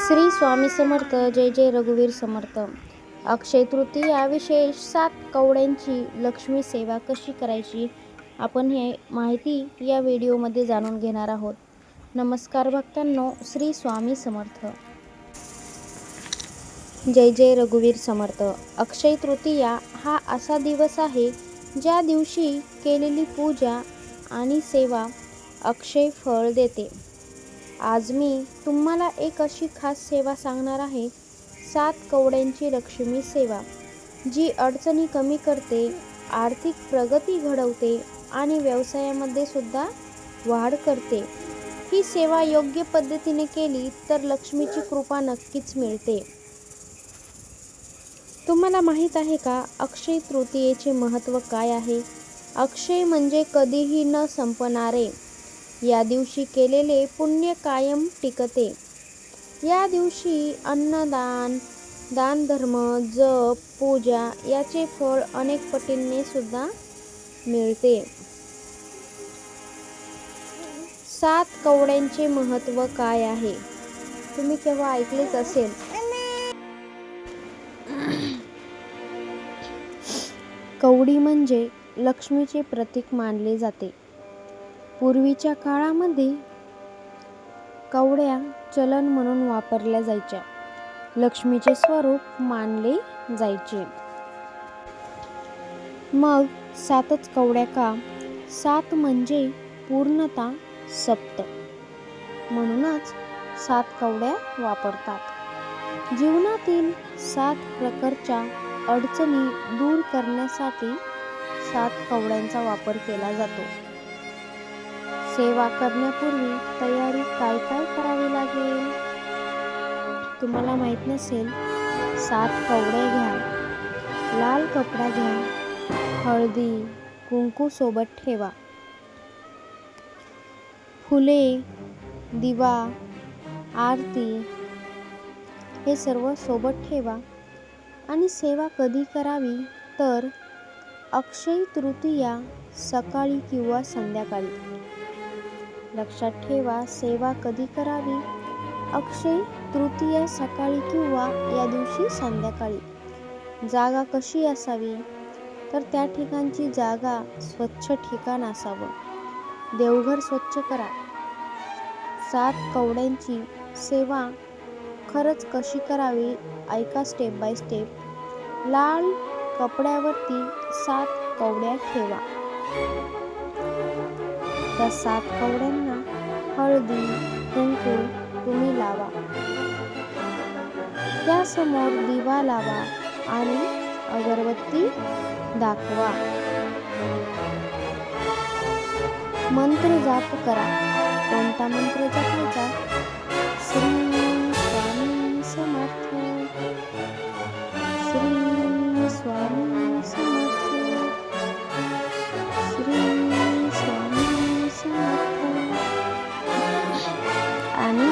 श्री स्वामी समर्थ. जय जय रघुवीर समर्थ. अक्षय तृतीया विशेष 7 कवड्यांची लक्ष्मी सेवा कशी करायची आपण हे माहिती या व्हिडिओमध्ये जाणून घेणार आहोत. नमस्कार भक्तांनो, श्री स्वामी समर्थ. जय जय रघुवीर समर्थ. अक्षय तृतीया हा असा दिवस आहे ज्या दिवशी केलेली पूजा आणि सेवा अक्षय फळ देते. आज मी तुम्हाला एक अशी खास सेवा सांगणार आहे, 7 कवड्यांची लक्ष्मी सेवा, जी अडचणी कमी करते, आर्थिक प्रगती घडवते आणि व्यवसायामध्ये सुद्धा वाढ करते. ही सेवा योग्य पद्धतीने केली तर लक्ष्मीची कृपा नक्कीच मिळते. तुम्हाला माहीत आहे का, अक्षय तृतीयेचे महत्त्व काय आहे? अक्षय म्हणजे कधीही न संपणारे. या दिवशी केलेले पुण्य कायम टिकते. या दिवशी अन्नदान, दानधर्म, जप, पूजा याचे फळ अनेक पटींनी सुद्धा मिळते. 7 कवड्यांचे महत्त्व काय आहे? तुम्ही केव्हा ऐकलेच असेल. कवडी म्हणजे लक्ष्मीचे प्रतीक मानले जाते. पूर्वीच्या काळामध्ये कवड्या चलन म्हणून वापरल्या जायच्या. लक्ष्मीचे स्वरूप मानले जायचे. मग 7च कवड्या का? 7 म्हणजे पूर्णता, सप्त, म्हणूनच 7 कवड्या वापरतात. जीवनातील 7 प्रकारच्या अडचणी दूर करण्यासाठी 7 कवड्यांचा वापर केला जातो. सेवा करण्यापूर्वी तयारी काय काय करावी लागेल? तुम्हाला माहीत नसेल. 7 कवड्या घ्या, लाल कपडा घ्या, हळदी कुंकू सोबत ठेवा, फुले, दिवा, आरती हे सर्व सोबत ठेवा. आणि सेवा कधी करावी तर अक्षय तृतीया सकाळी किंवा संध्याकाळी. लक्षात ठेवा, सेवा कधी करावी? अक्षय तृतीया सकाळी किंवा या दिवशी संध्याकाळी. जागा कशी असावी? तर त्या ठिकाणची जागा स्वच्छ ठिकाण असावं. देवघर स्वच्छ करा. 7 कवड्यांची सेवा खरंच कशी करावी ऐका स्टेप बाय स्टेप. लाल कपड्यावरती 7 कवड्या ठेवा. त्या 7 कवड्यांना हळदी कुंकू तुम्ही लावा. त्यासमोर दिवा लावा आणि अगरबत्ती दाखवा. मंत्र जाप करा. कोणता मंत्र जपायचा? श्री स्वामी समर्थ, श्री स्वामी समर्थ, श्री स्वामी समर्थ. आणि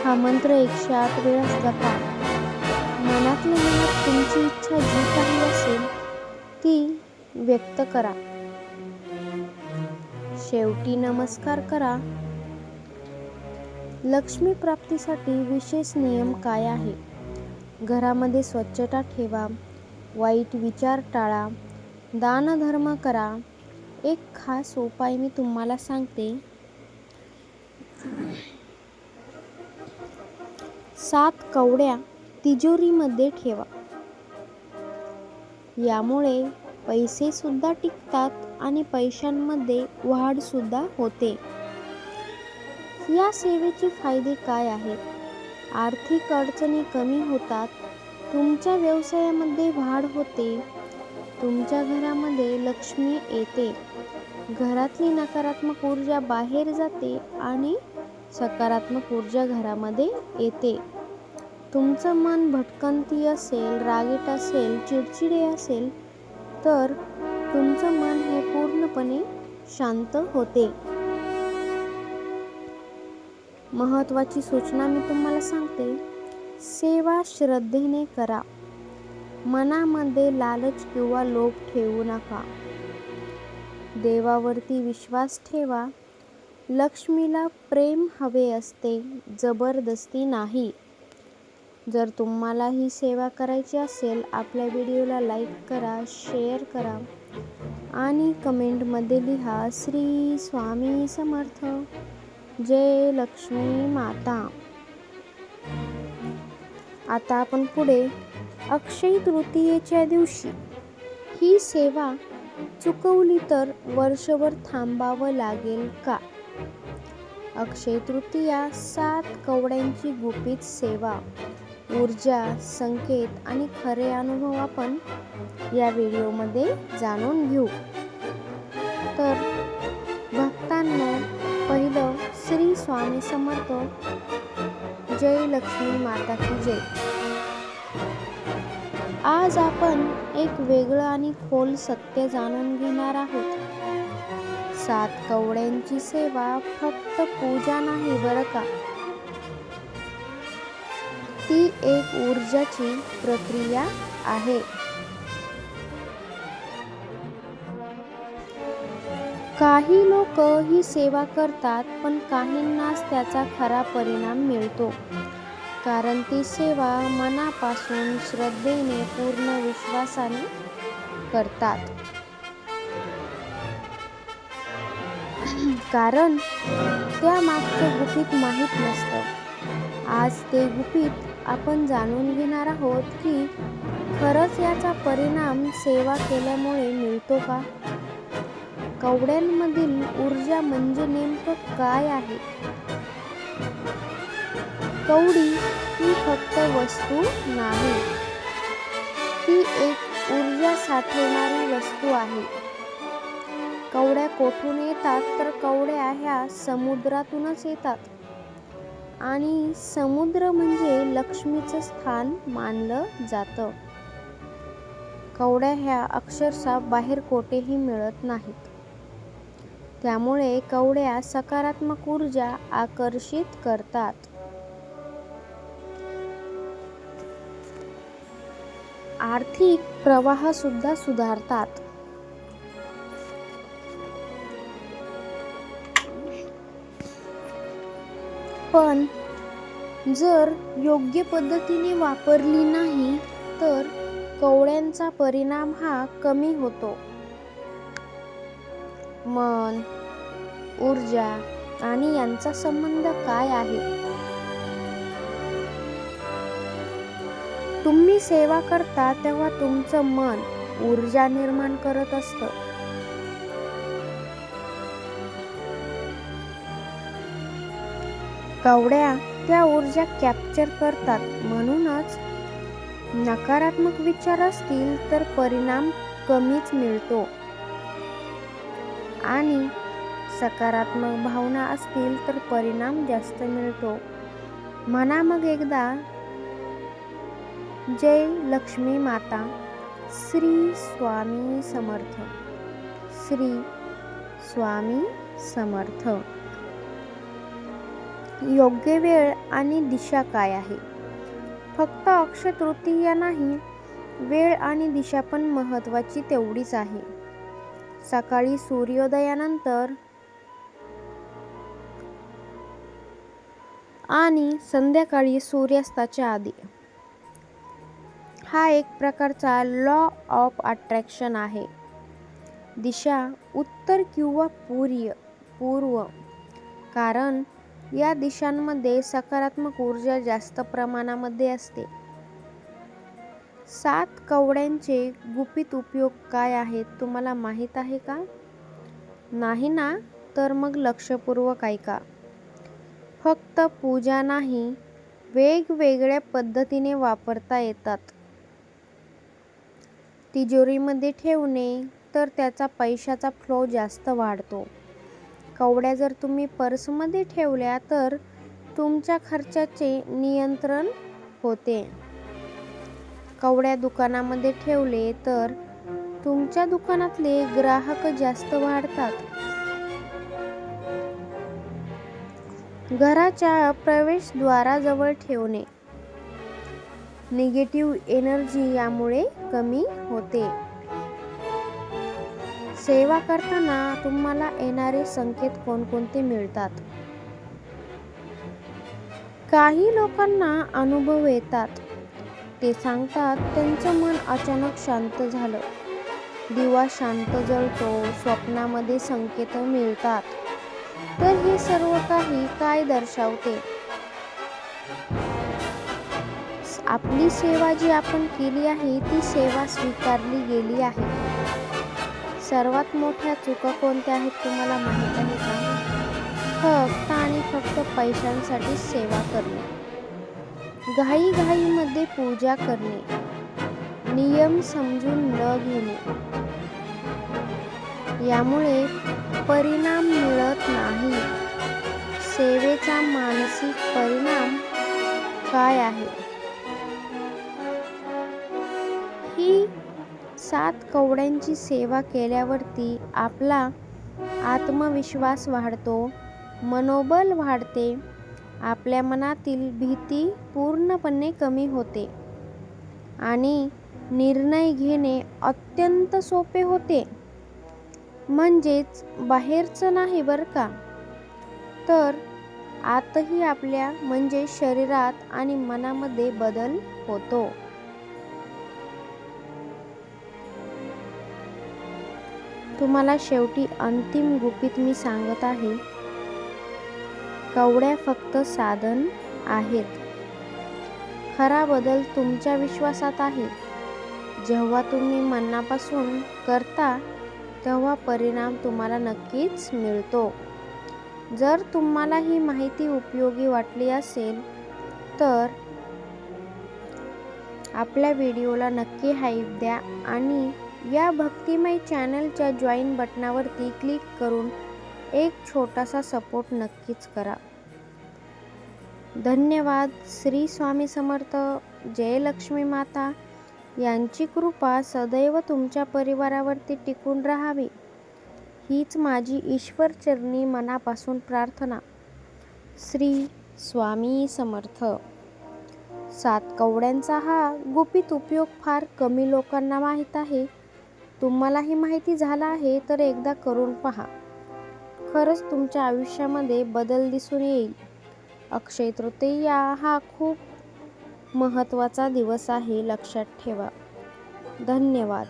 हा मंत्र 108 वेळा जपा. मनातल्या मनात तुमची इच्छा जी काही असेल ती व्यक्त करा. शेवटी नमस्कार करा. लक्ष्मी प्राप्तीसाठी विशेष नियम काय आहे? घरामध्ये स्वच्छता ठेवा, वाईट विचार टाळा, दानधर्म करा. एक खास उपाय मी तुम्हाला सांगते. 7 कवड्या तिजोरीमध्ये ठेवा. यामुळे पैसे सुद्धा टिकतात आणि पैशांमध्ये वाढ सुद्धा होते. या सेवेचे फायदे काय आहेत? आर्थिक अडचणी कमी होतात, तुमच्या व्यवसायामध्ये वाढ होते, तुमच्या घरामध्ये लक्ष्मी येते, घरातली नकारात्मक ऊर्जा बाहेर जाते आणि सकारात्मक ऊर्जा घरामध्ये येते. तुमचं मन भटकंती असेल, रागीट असेल, चिडचिडे असेल तर तुमचं मन हे पूर्णपणे शांत होते. महत्त्वाची सूचना मी तुम्हाला सांगते. सेवा श्रद्धेने करा. मनामध्ये लालच किंवा लोभ ठेवू नका. देवावरती विश्वास ठेवा. लक्ष्मीला प्रेम हवे असते, जबरदस्ती नाही. जर तुम्हाला ही सेवा करायची असेल, आपल्या व्हिडिओला लाईक करा, शेअर करा आणि कमेंटमध्ये लिहा श्री स्वामी समर्थ, जय लक्ष्मी माता. आता आपण पुढे अक्षय तृतीयेच्या दिवशी ही सेवा चुकवली तर वर्षभर थांबावं लागेल का? अक्षय तृतीया 7 कवड्यांची गुपित सेवा, ऊर्जा, संकेत आणि खरे अनुभव आपण या व्हिडिओमध्ये जाणून घेऊ. तर भक्तांनो, पहिलं श्री स्वामी समर्थ, जय लक्ष्मी माता की जय. आज आपण एक वेगळं आणि खोल सत्य जाणून घेणार आहोत. 7 कवड्यांची सेवा फक्त पूजा नाही बरं का, ती एक ऊर्जाची प्रक्रिया आहे. काही लोक ही सेवा करतात, पण काहींनाच त्याचा खरा परिणाम मिळतो, कारण ती सेवा मनापासून, श्रद्धेने, पूर्ण विश्वासाने करतात. कारण त्यामागचं गुपित माहीत नसतं. आज ते गुपित आपण जाणून घेणार आहोत की खरंच याचा परिणाम सेवा केल्यामुळे मिळतो का? कवड्यांमधील ऊर्जा म्हणजे नेमकं काय आहे? कवडी ही फक्त वस्तू नाही, ती एक ऊर्जा साठवणारी वस्तू आहे. कवड्या कोठून येतात? तर कवड्या ह्या समुद्रातूनच येतात, आणि समुद्र म्हणजे लक्ष्मीचं स्थान मानलं जातं. कवड्या ह्या अक्षरशः बाहेर कोठेही मिळत नाहीत. त्यामुळे कवड्या सकारात्मक ऊर्जा आकर्षित करतात. आर्थिक प्रवाह सुद्धा सुधारतात. पण जर योग्य पद्धतीने वापरली नाही तर कवड्यांचा परिणाम हा कमी होतो. मन, ऊर्जा आणि यांचा संबंध काय आहे? तुम्ही सेवा करता तेव्हा तुमचं मन ऊर्जा निर्माण करत असतं. कवड्या त्या ऊर्जा कॅप्चर करतात. म्हणूनच नकारात्मक विचार असतील तर परिणाम कमीच मिळतो, आणि सकारात्मक भावना असतील तर परिणाम जास्त मिळतो. म्हणा मग एकदा, जय लक्ष्मी माता, श्री स्वामी समर्थ, श्री स्वामी समर्थ. योग्य वेळ आणि दिशा काय आहे? फक्त अक्षय तृतीया नाही, वेळ आणि दिशा पण महत्त्वाची तेवढीच आहे. सकाळी सूर्योदयानंतर आणि संध्याकाळी सूर्यास्ताच्या आधी. हा एक प्रकारचा लॉ ऑफ अट्रॅक्शन आहे. दिशा उत्तर किंवा पूर्व, कारण या दिशांमध्ये सकारात्मक ऊर्जा जास्त प्रमाणामध्ये असते. 7 कवड्यांचे गुपित उपयोग काय आहेत तुम्हाला माहीत आहे का? नाही ना? तर मग लक्षपूर्वक ऐका. फक्त पूजा नाही, वेगवेगळ्या पद्धतीने वापरता येतात. तिजोरीमध्ये ठेवणे तर त्याचा पैशाचा फ्लो जास्त वाढतो. कवड्या जर तुम्ही पर्समध्ये ठेवल्या तर तुमच्या खर्चाचे नियंत्रण होते. कवड्या दुकानामध्ये ठेवले तर तुमच्या दुकानातले ग्राहक जास्त वाढतात. घराच्या प्रवेशद्वाराजवळ ठेवणे, निगेटिव्ह एनर्जी यामुळे कमी होते. सेवा करताना तुम्हाला येणारे संकेत कोणकोणते मिळतात? काही लोकांना अनुभव येतात. ते सांगतात त्यांचं मन अचानक शांत झालं, दिवा शांत जळतो, स्वप्नामध्ये संकेत मिळतात. तर हे सर्व काही काय दर्शवते? आपली सेवा जी आपण केली आहे ती सेवा स्वीकारली गेली आहे. सर्वात मोठ्या चुका कोणत्या आहेत तुम्हाला माहीत आहे का? फक्त आणि फक्त पैशांसाठी सेवा करणे, घाईघाईमध्ये पूजा करणे, नियम समजून न घेणे. यामुळे परिणाम मिळत नाही. सेवेचा मानसिक परिणाम काय आहे? ही 7 कवड्यांची सेवा केल्यावरती आपला आत्मविश्वास वाढतो, मनोबल वाढते, आपल्या मनातील भीती पूर्णपणे कमी होते आणि निर्णय घेणे अत्यंत सोपे होते. म्हणजेच बाहेरचं नाही बरं का, तर आतही आपल्या म्हणजे शरीरात आणि मनामध्ये बदल होतो. तुम्हाला शेवटी अंतिम गुपित मी सांगत आहे. कवड्या फक्त साधन आहेत. खरा बदल तुमच्या विश्वासात आहे. जेव्हा तुम्ही मनापासून करता तेव्हा परिणाम तुम्हाला नक्कीच मिळतो. जर तुम्हाला ही माहिती उपयोगी वाटली असेल तर आपल्या व्हिडिओला नक्की हाईप द्या आणि या भक्तिमय चॅनलच्या जॉईन बटनावरती क्लिक करून एक छोटासा सपोर्ट नक्कीच करा. धन्यवाद. श्री स्वामी समर्थ. जय लक्ष्मी माता यांची कृपा सदैव तुमच्या परिवारावरती टिकून राहावी हीच माझी ईश्वर चरणी मनापासून प्रार्थना. श्री स्वामी समर्थ. 7 कवड्यांचा हा गुपित उपयोग फार कमी लोकांना माहीत आहे. तुम्हाला ही माहिती झाला आहे तर एकदा करून पहा. खरंच तुमच्या आयुष्यामध्ये बदल दिसून येईल. अक्षय तृतीया हा खूप महत्त्वाचा दिवस आहे, लक्षात ठेवा. धन्यवाद.